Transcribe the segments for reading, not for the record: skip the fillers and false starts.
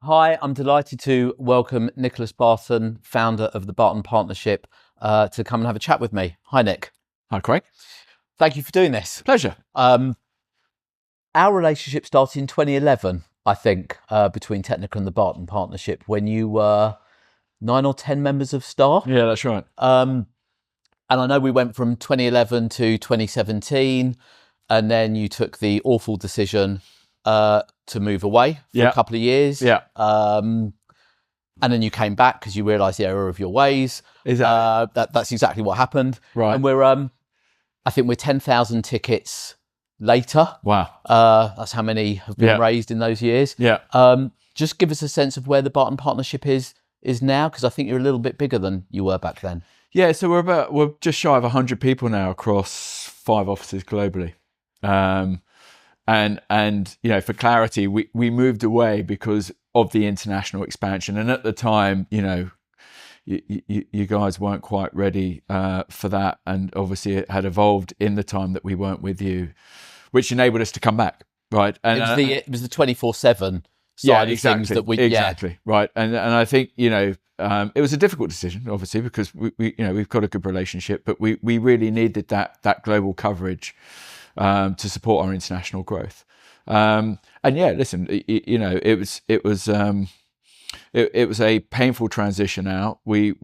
Hi, I'm delighted to welcome Nicholas Barton, founder of the Barton Partnership, to come and have a chat with me. Hi, Nick. Hi, Craig. Thank you for doing this. Pleasure. Our relationship started in 2011, I think, between Technica and the Barton Partnership, when you were 9 or 10 members of staff. Yeah, that's right. And I know we went from 2011 to 2017, and then you took the awful decision to move away for a couple of years. Yeah. And then you came back because you realised the error of your ways. That's exactly what happened. Right. And I think we're 10,000 tickets later. Wow. That's how many have been raised in those years. Yeah. Just give us a sense of where the Barton Partnership is now, because I think you're a little bit bigger than you were back then. Yeah, so we're just shy of 100 people now across 5 offices globally. And you know, for clarity, we moved away because of the international expansion, and at the time, you know, you guys weren't quite ready for that, and obviously it had evolved in the time that we weren't with you, which enabled us to come back, right? And it was the 24/7 side of things that we right. And I think, you know, it was a difficult decision, obviously, because we you know, we've got a good relationship, but we really needed that global coverage to support our international growth. And yeah, listen, you know, it was a painful transition out. We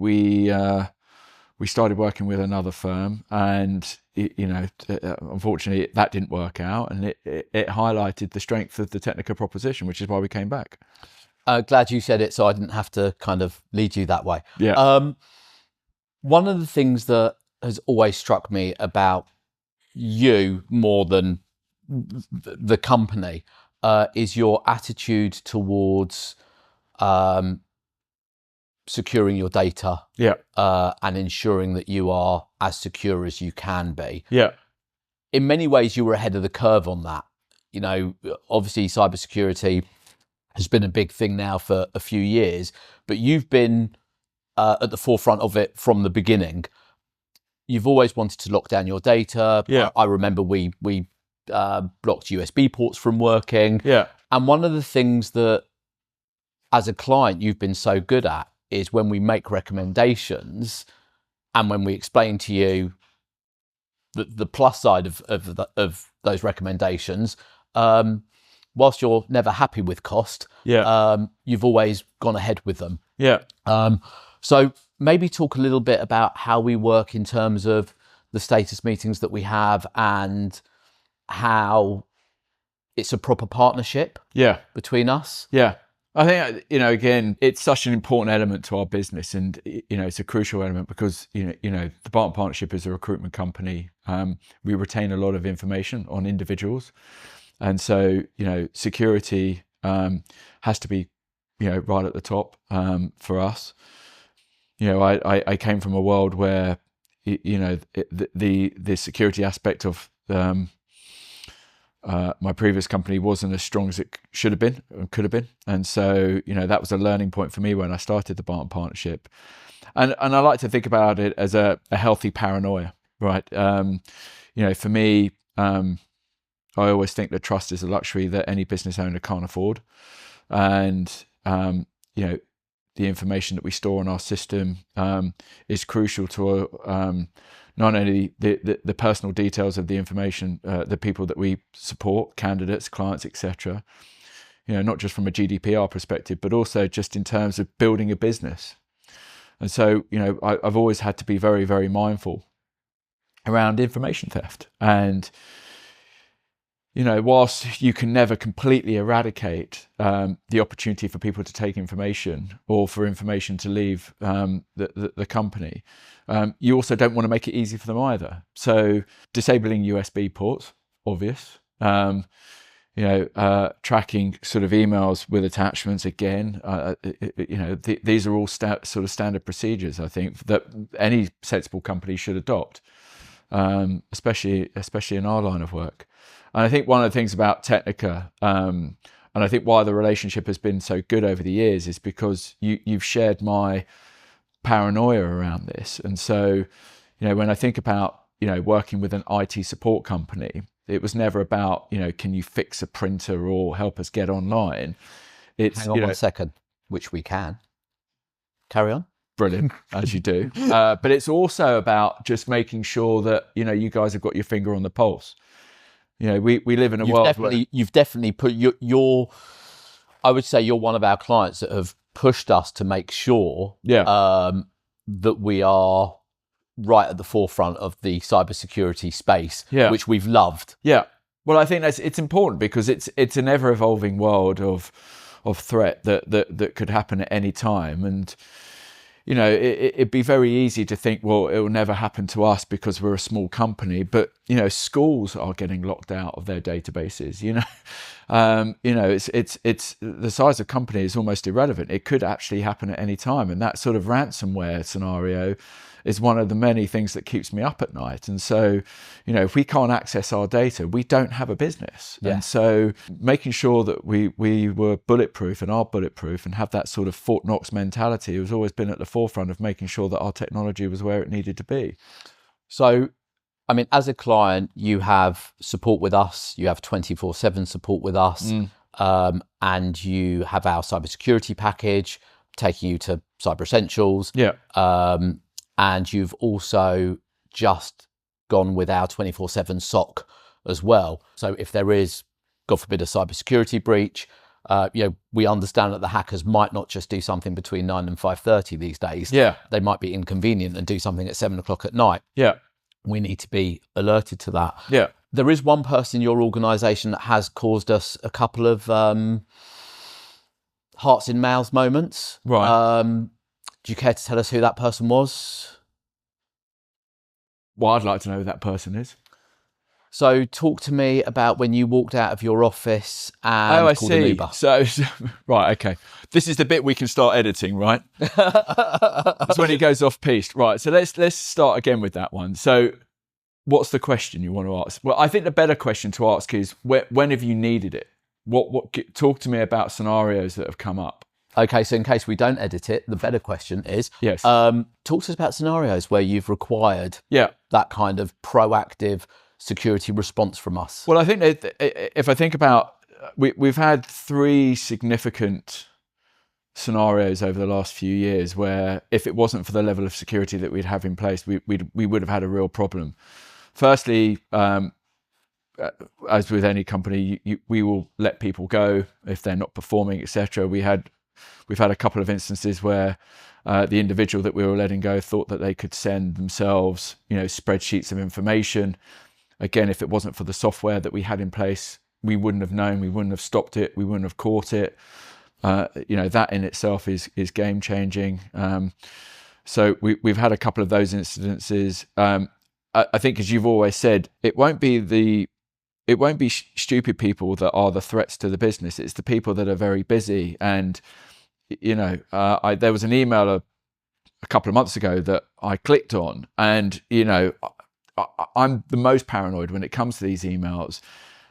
started working with another firm, and you know, unfortunately, that didn't work out, and it highlighted the strength of the Technica proposition, which is why we came back. Glad you said it, so I didn't have to kind of lead you that way. Yeah. One of the things that has always struck me about you more than the company is your attitude towards securing your data, and ensuring that you are as secure as you can be. Yeah. In many ways, you were ahead of the curve on that. You know, obviously, cybersecurity has been a big thing now for a few years, but you've been at the forefront of it from the beginning. You've always wanted to lock down your data. Yeah. I remember we blocked USB ports from working. Yeah. And one of the things that, as a client, you've been so good at is when we make recommendations and when we explain to you the plus side of those recommendations, whilst you're never happy with cost, you've always gone ahead with them. Yeah. So maybe talk a little bit about how we work in terms of the status meetings that we have and how it's a proper partnership between us. Yeah. I think, you know, again, it's such an important element to our business, and, you know, it's a crucial element because, you know, the Barton Partnership is a recruitment company. We retain a lot of information on individuals. And so, you know, security has to be, you know, right at the top for us. You know, I came from a world where, you know, the security aspect of my previous company wasn't as strong as it should have been and could have been. And so, you know, that was a learning point for me when I started the Barton Partnership. And I like to think about it as a healthy paranoia, right? You know, for me, I always think that trust is a luxury that any business owner can't afford. And, you know, the information that we store in our system is crucial to not only the personal details of the information, the people that we support, candidates, clients, etc. You know, not just from a GDPR perspective, but also just in terms of building a business. And so, you know, I've always had to be very, very mindful around information theft. And, you know, whilst you can never completely eradicate the opportunity for people to take information or for information to leave the company, you also don't want to make it easy for them either. So disabling USB ports, obvious. You know, tracking sort of emails with attachments again. You know, these are all sort of standard procedures, I think, that any sensible company should adopt, especially in our line of work. And I think one of the things about Technica, and I think why the relationship has been so good over the years, is because you've shared my paranoia around this. And so, you know, when I think about, you know, working with an IT support company, it was never about, you know, can you fix a printer or help us get online? it's Hang on one second, which we can. Carry on. Brilliant, as you do. But it's also about just making sure that, you guys have got your finger on the pulse. We live in a world where... You've definitely put your I would say you're one of our clients that have pushed us to make sure that we are right at the forefront of the cybersecurity space, which we've loved. Yeah. Well, I think it's important because it's an ever evolving world of threat that could happen at any time. And it'd be very easy to think, well, it will never happen to us because we're a small company. But schools are getting locked out of their databases. It's the size of company is almost irrelevant. It could actually happen at any time, and that sort of ransomware scenario is one of the many things that keeps me up at night. And so, if we can't access our data, we don't have a business. Yeah. And so making sure that we were bulletproof and are bulletproof and have that sort of Fort Knox mentality has always been at the forefront of making sure that our technology was where it needed to be. So, I mean, as a client, you have support with us, you have 24/7 support with us, and you have our cybersecurity package taking you to Cyber Essentials. Yeah. And you've also just gone with our 24/7 SOC as well. So if there is, God forbid, a cybersecurity breach, we understand that the hackers might not just do something between 9 and 5:30 these days. Yeah. They might be inconvenient and do something at 7 o'clock at night. Yeah. We need to be alerted to that. Yeah. There is one person in your organisation that has caused us a couple of hearts in mouths moments. Right. Do you care to tell us who that person was? Well, I'd like to know who that person is. So talk to me about when you walked out of your office and called an Uber. So, right, okay. This is the bit we can start editing, right? That's when it goes off piste. Right, so let's start again with that one. So what's the question you want to ask? Well, I think the better question to ask is when have you needed it? Talk to me about scenarios that have come up. Okay, so in case we don't edit it, the better question is, yes. Talk to us about scenarios where you've required that kind of proactive security response from us. Well, I think that if I think about, we've had 3 significant scenarios over the last few years where if it wasn't for the level of security that we'd have in place, we would have had a real problem. Firstly, as with any company, we will let people go if they're not performing, etc. We've had a couple of instances where the individual that we were letting go thought that they could send themselves, spreadsheets of information. Again, if it wasn't for the software that we had in place, we wouldn't have known, we wouldn't have stopped it, we wouldn't have caught it. That in itself is game changing. So we've had a couple of those incidences. I think, as you've always said, it won't be stupid people that are the threats to the business. It's the people that are very busy. And there was an email a couple of months ago that I clicked on, and I'm the most paranoid when it comes to these emails.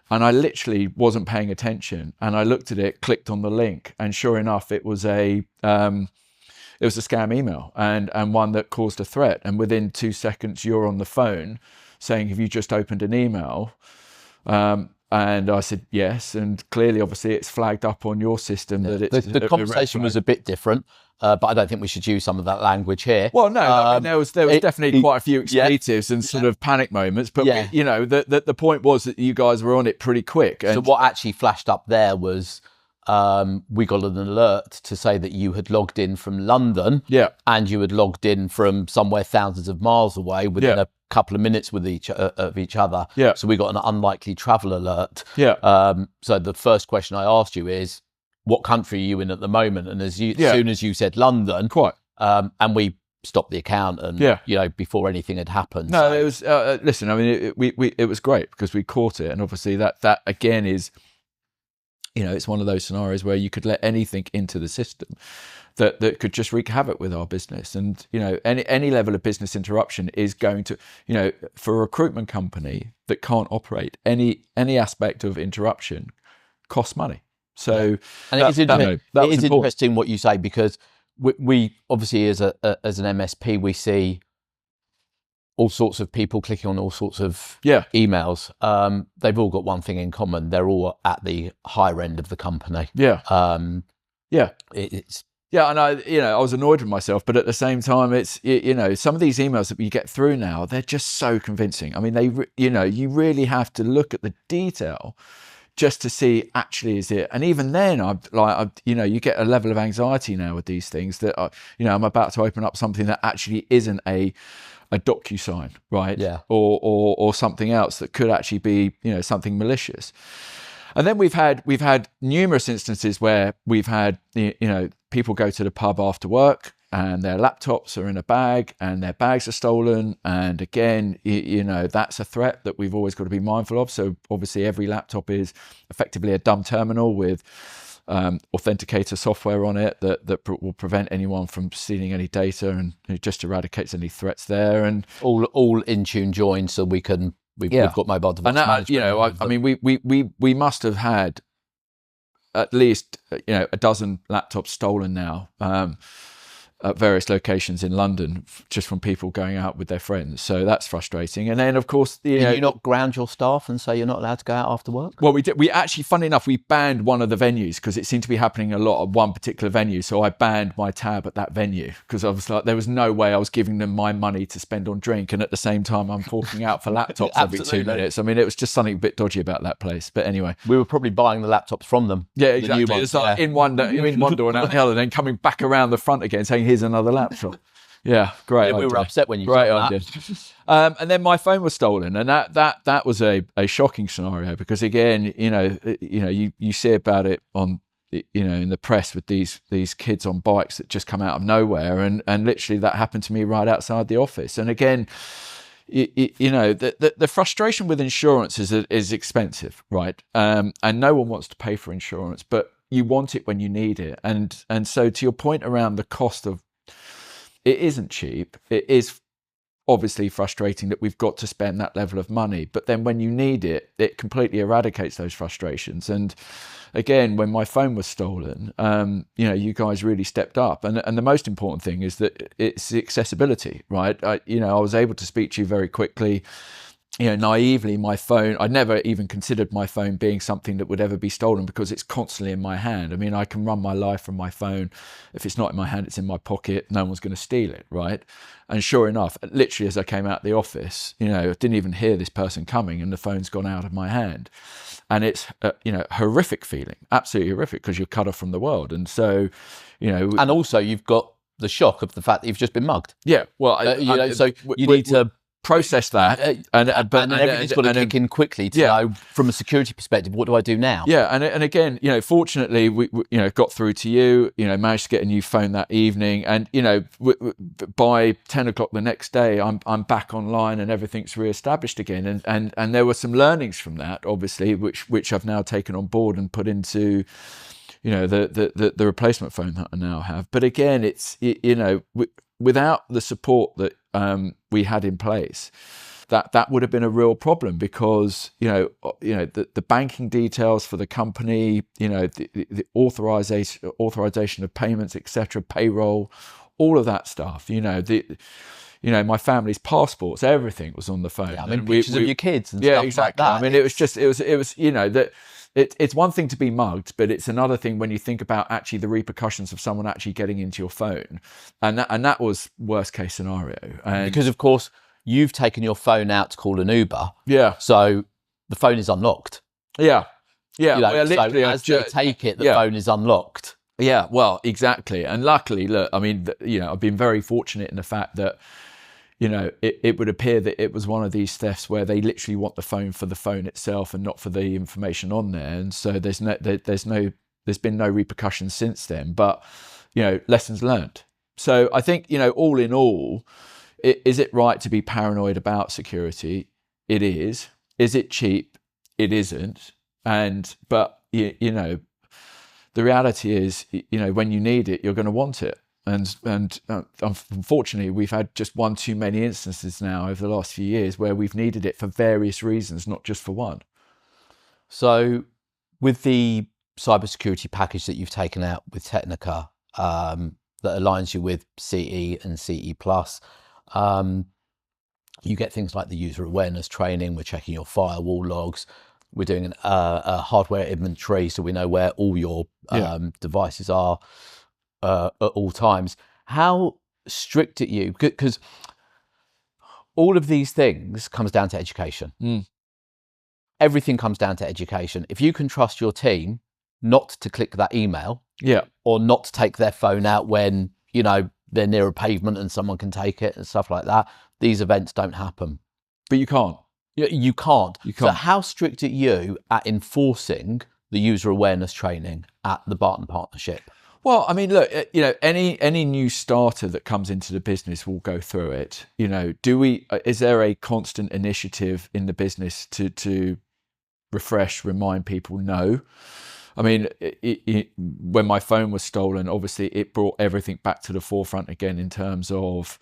And I literally wasn't paying attention, and I looked at it, clicked on the link, and sure enough, it was a scam email and one that caused a threat. And within 2 seconds, you're on the phone saying, "Have you just opened an email?" And I said yes, and clearly, obviously, it's flagged up on your system that it's the conversation was a bit different, but I don't think we should use some of that language here. Well, no, there was definitely quite a few expletives and sort of panic moments, but the point was that you guys were on it pretty quick. And so what actually flashed up there was we got an alert to say that you had logged in from London, and you had logged in from somewhere thousands of miles away within a couple of minutes with each other. So we got an unlikely travel alert. So the first question I asked you is, what country are you in at the moment? And as soon as you said London, and we stopped the account, and before anything had happened. No, it was listen. I mean, it was great because we caught it, and obviously that again is, it's one of those scenarios where you could let anything into the system that could just wreak havoc with our business. And, any level of business interruption is going to, for a recruitment company that can't operate, any aspect of interruption costs money. So, and it is interesting what you say, because we obviously, as an MSP, we see all sorts of people clicking on all sorts of emails. They've all got one thing in common. They're all at the higher end of the company. Yeah. It's Yeah, and I was annoyed with myself, but at the same time, it's, some of these emails that you get through now, they're just so convincing. I mean, you really have to look at the detail just to see actually is it. And even then, you get a level of anxiety now with these things that, I'm about to open up something that actually isn't a DocuSign, right? Yeah. Or something else that could actually be, something malicious. And then we've had numerous instances where we've had, people go to the pub after work and their laptops are in a bag and their bags are stolen. And again, that's a threat that we've always got to be mindful of. So obviously every laptop is effectively a dumb terminal with authenticator software on it that will prevent anyone from stealing any data, and it just eradicates any threats there. And all Intune joined, so we've got mobile device management. I mean, we must have had at least a dozen laptops stolen now at various locations in London, just from people going out with their friends. So that's frustrating. And then, of course, Can you not ground your staff and say you're not allowed to go out after work? Well, we did. We actually, funny enough, we banned one of the venues because it seemed to be happening a lot at one particular venue. So I banned my tab at that venue because I was like, there was no way I was giving them my money to spend on drink, and at the same time, I'm forking out for laptops every 2 minutes. I mean, it was just something a bit dodgy about that place. But anyway, we were probably buying the laptops from them. Yeah, exactly. It's like in one door and out the other, then coming back around the front again, saying, "Here's another laptop." Yeah, great. Yeah, we were upset when you great said idea. that. And then my phone was stolen, and that was a shocking scenario because again, you see about it on in the press with these kids on bikes that just come out of nowhere, and literally that happened to me right outside the office. And again, the frustration with insurance is expensive, right? And no one wants to pay for insurance, but you want it when you need it. And so to your point around the cost of, it isn't cheap. It is obviously frustrating that we've got to spend that level of money, but then when you need it, it completely eradicates those frustrations. And again, when my phone was stolen, you guys really stepped up. And the most important thing is that it's the accessibility, right? I was able to speak to you very quickly. Naively, my phone, I never even considered my phone being something that would ever be stolen because it's constantly in my hand. I mean, I can run my life from my phone. If it's not in my hand, it's in my pocket. No one's going to steal it, right? And sure enough, literally as I came out the office, I didn't even hear this person coming and the phone's gone out of my hand. And it's, horrific feeling, absolutely horrific, because you're cut off from the world. And so, And also you've got the shock of the fact that you've just been mugged. Yeah, well, so you need to process that, and everything's got to kick in quickly to know, from a security perspective, what do I do now? Yeah, and again, fortunately, we got through to you. Managed to get a new phone that evening, and by 10 o'clock the next day, I'm back online and everything's reestablished again. And there were some learnings from that, obviously, which I've now taken on board and put into the replacement phone that I now have. But again, it's without the support that we had in place, that would have been a real problem, because the banking details for the company, the authorization of payments, etc., payroll, all of that stuff, my family's passports, everything was on the phone. Yeah, I mean, pictures of your kids and stuff exactly. like that. I mean, it was that. It's one thing to be mugged, but it's another thing when you think about actually the repercussions of someone actually getting into your phone, and that was worst case scenario. And because of course you've taken your phone out to call an Uber, so the phone is unlocked. Yeah. Well, literally, so as they take it, the phone is unlocked. Yeah, well, exactly. And luckily, look, I mean, I've been very fortunate in the fact that it would appear that it was one of these thefts where they literally want the phone for the phone itself and not for the information on there. And so there's been no repercussions since then, but, lessons learned. So I think, all in all, is it right to be paranoid about security? It is. Is it cheap? It isn't. But the reality is, when you need it, you're going to want it. And unfortunately, we've had just one too many instances now over the last few years where we've needed it for various reasons, not just for one. So with the cybersecurity package that you've taken out with Technica, that aligns you with CE and CE+, you get things like the user awareness training. We're checking your firewall logs. we're doing a hardware inventory, so we know where all your devices are at all times. How strict are you? Because all of these things comes down to education. Everything comes down to education. If you can trust your team not to click that email, or not to take their phone out when, you know, they're near a pavement and someone can take it and stuff like that, these events don't happen. But you can't. You can't. You can't. So how strict are you at enforcing the user awareness training at the Barton Partnership? Well, I mean, look, you know, any new starter that comes into the business will go through it. You know, is there a constant initiative in the business to refresh, remind people? No. I mean, when my phone was stolen, obviously it brought everything back to the forefront again in terms of,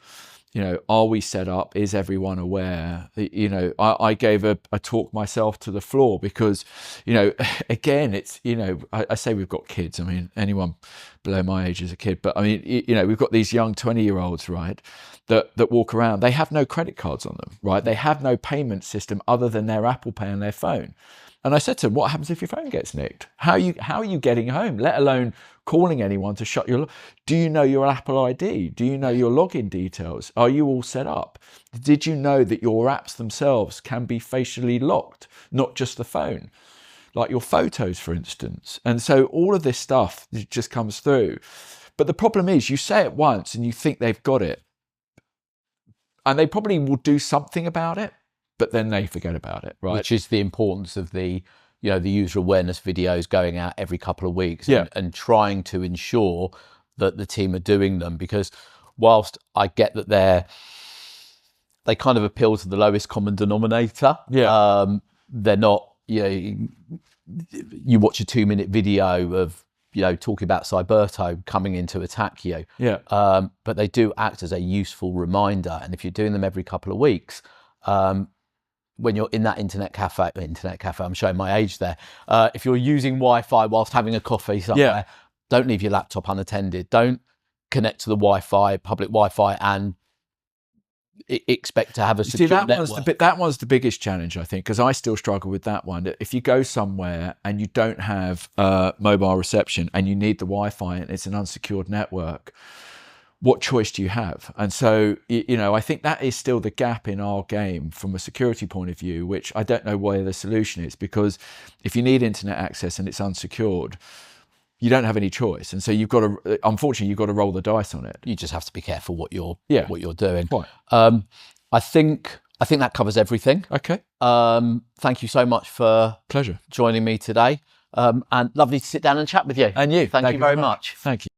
you know, are we set up? Is everyone aware? You know, I gave a talk myself to the floor because, you know, again, it's, you know, I say we've got kids. I mean, anyone below my age is a kid. But I mean, you know, we've got these young 20-year-olds, right, that walk around. They have no credit cards on them, right? They have no payment system other than their Apple Pay and their phone. And I said to him, what happens if your phone gets nicked? How are you getting home, let alone calling anyone to shut your... Do you know your Apple ID? Do you know your login details? Are you all set up? Did you know that your apps themselves can be facially locked, not just the phone? Like your photos, for instance. And so all of this stuff just comes through. But the problem is you say it once and you think they've got it. And they probably will do something about it, but then they forget about it, right? Which is the importance of the, you know, the user awareness videos going out every couple of weeks and trying to ensure that the team are doing them. Because whilst I get that they kind of appeal to the lowest common denominator, they're not, you know, you watch a 2-minute video of, you know, talking about Cyberto coming in to attack you. But they do act as a useful reminder. And if you're doing them every couple of weeks, when you're in that internet cafe, I'm showing my age there. If you're using Wi-Fi whilst having a coffee somewhere, don't leave your laptop unattended. Don't connect to the Wi-Fi, public Wi-Fi, and expect to have a secure network. That one's the biggest challenge, I think, because I still struggle with that one. If you go somewhere and you don't have mobile reception and you need the Wi-Fi and it's an unsecured network, what choice do you have? And so, you know, I think that is still the gap in our game from a security point of view, which I don't know where the solution is, because if you need internet access and it's unsecured, you don't have any choice. And so you've got to, unfortunately, you've got to roll the dice on it. You just have to be careful what you're doing. Right. I think that covers everything. Okay. Thank you so much for Pleasure joining me today. And lovely to sit down and chat with you. And you. Thank you very much. Thank you.